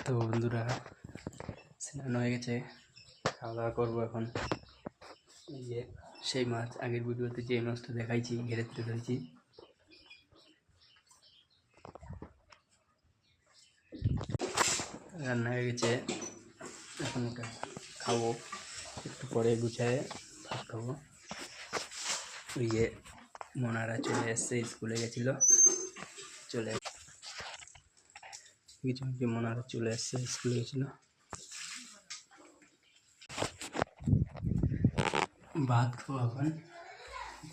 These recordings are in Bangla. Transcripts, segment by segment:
তো বন্ধুরা স্নান হয়ে গেছে, খাওয়া দাওয়া করবো এখন। এই যে সেই মাছ, আগের ভিডিওতে যে মাছটা দেখাইছি ঘেরেতে ধরেছি, রান্না হয়ে গেছে। এখন ওটা খাবো, একটু পরে গুছায় ভাত খাবো। ওই যে মনারা চলে এসছে, স্কুলে গেছিলো, চলে কিছু মনারা চলে এসছে, স্কুলে গেছিলো। ভাত খাবো এখন,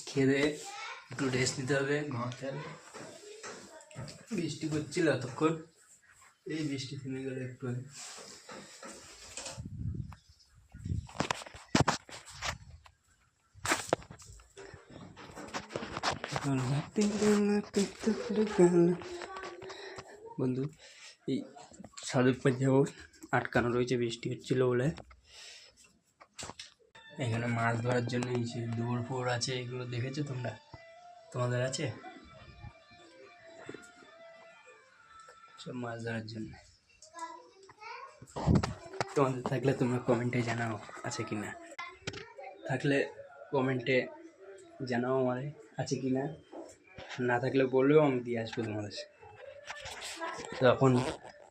খেয়ে একটু রেস্ট নিতে হবে। ঘরটা বৃষ্টি করছিল এতক্ষণ, এই বৃষ্টি থেমে গেল একটু। বন্ধু এই সাধক পাঞ্জাব আটকানো রয়েছে, বৃষ্টি হচ্ছিল বলে। এখানে মাছ ধরার জন্য এই যে দৌড় ফোড় আছে, এগুলো দেখেছো তোমরা? তোমাদের আছে? সব মাছ ধরার জন্য। তোমাদের থাকলে তোমরা কমেন্টে জানাও আছে কি না, থাকলে কমেন্টে জানাও আমাদের আছে কি না, না থাকলে বললেও আমি দিয়ে আসবো তোমাদের। তো এখন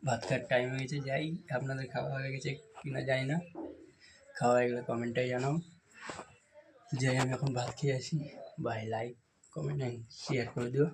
ভাত খাওয়ার টাইম হয়ে গেছে, যাই। আপনাদের খাওয়া হয়ে গেছে কি না জানি না, খাওয়া হয়ে গেলে কমেন্টে জানাও। যাই, আমি এখন ভাত খেয়ে আসি। Bye, like comment and share করে দিও।